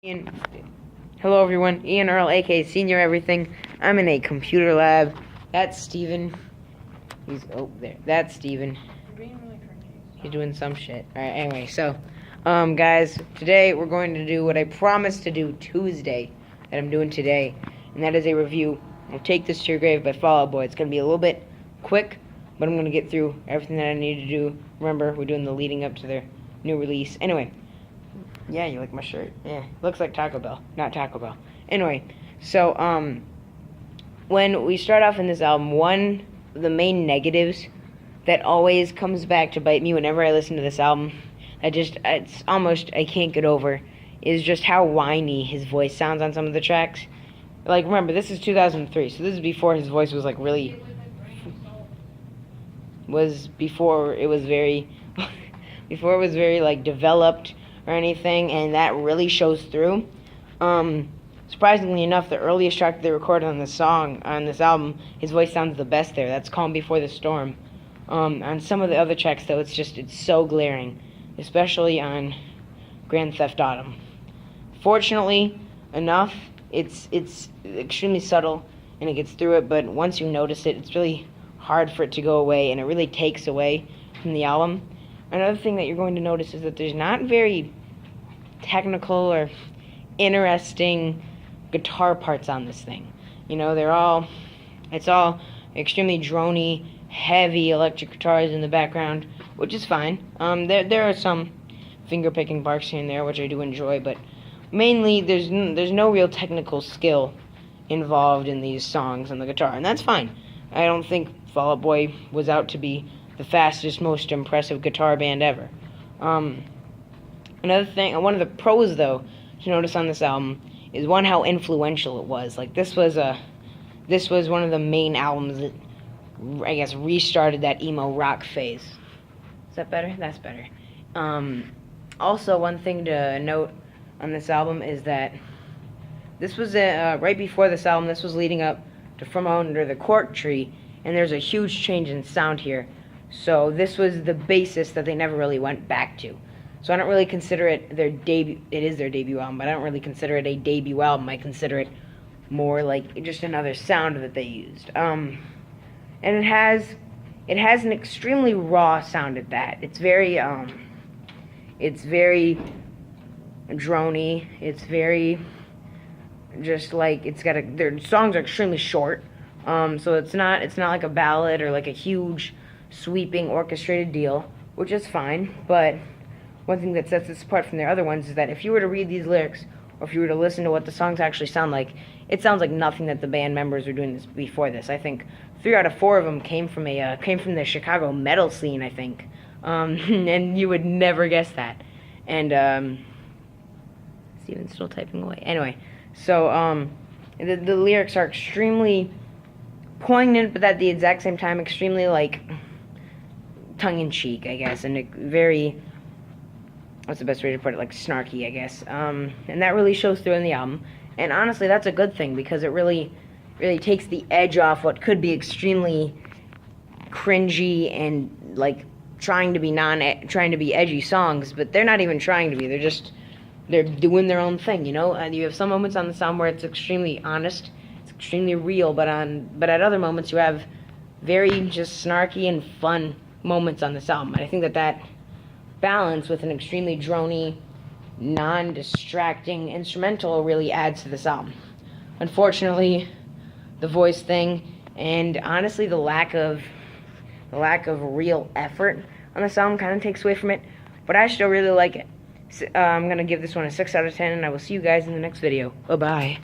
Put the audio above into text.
Ian, hello everyone, Ian Earl, aka Senior Everything. I'm in a computer lab. That's Steven. He's there. That's Steven. He's doing some shit. Alright, anyway, so guys, today we're going to do what I promised to do Tuesday that I'm doing today, and that is a review of Take This to Your Grave by Fall Out Boy. It's gonna be a little bit quick, but I'm gonna get through everything that I need to do. Remember, we're doing the leading up to their new release. Anyway. Yeah, you like my shirt? Yeah, looks like Taco Bell, not Taco Bell. Anyway, so, when we start off in this album, one of the main negatives that always comes back to bite me whenever I listen to this album, it's almost, I can't get over, is just how whiny his voice sounds on some of the tracks. Like, remember, this is 2003, so this is before his voice was, like, really, before it was very, like, developed or anything, and that really shows through. Surprisingly enough, the earliest track they recorded on this album, his voice sounds the best there. That's Calm Before the Storm. On some of the other tracks, though, it's so glaring, especially on Grand Theft Auto. Fortunately enough, it's extremely subtle, and it gets through it, but once you notice it, it's really hard for it to go away, and it really takes away from the album. Another thing that you're going to notice is that there's not very technical or interesting guitar parts on this thing. You know, it's all extremely drony, heavy electric guitars in the background, which is fine. There are some finger-picking parts here and there, which I do enjoy, but mainly there's no real technical skill involved in these songs on the guitar, and that's fine. I don't think Fall Out Boy was out to be the fastest, most impressive guitar band ever. Another thing, one of the pros, though, to notice on this album is, one, how influential it was. Like, this was one of the main albums that, I guess, restarted that emo rock phase. Is that better? That's better. Also, one thing to note on this album is that this was right before this album. This was leading up to From Under the Cork Tree, and there's a huge change in sound here. So this was the basis that they never really went back to. So I don't really consider it their debut. It is their debut album, but I don't really consider it a debut album. I consider it more like just another sound that they used. And it has an extremely raw sound at that. It's very drony. It's very just like their songs are extremely short. So it's not like a ballad or like a huge sweeping orchestrated deal, which is fine. But one thing that sets this apart from their other ones is that if you were to read these lyrics, or if you were to listen to what the songs actually sound like, it sounds like nothing that the band members were doing before this. I think 3 out of 4 of them came from the Chicago metal scene, I think, and you would never guess that. And Steven's still typing away. Anyway, so the lyrics are extremely poignant, but at the exact same time extremely, like, tongue-in-cheek, I guess, and very, what's the best way to put it, like, snarky, I guess, and that really shows through in the album, and honestly, that's a good thing, because it really takes the edge off what could be extremely cringy and, like, trying to be edgy songs, but they're not even trying to be, they're doing their own thing, you know. You have some moments on the song where it's extremely honest, it's extremely real, but at other moments you have very just snarky and fun moments on this album. And I think that balance with an extremely drony, non-distracting instrumental really adds to this album. Unfortunately, the voice thing and honestly the lack of real effort on this album kind of takes away from it, but I still really like it. I'm going to give this one a 6 out of 10, and I will see you guys in the next video. Bye-bye.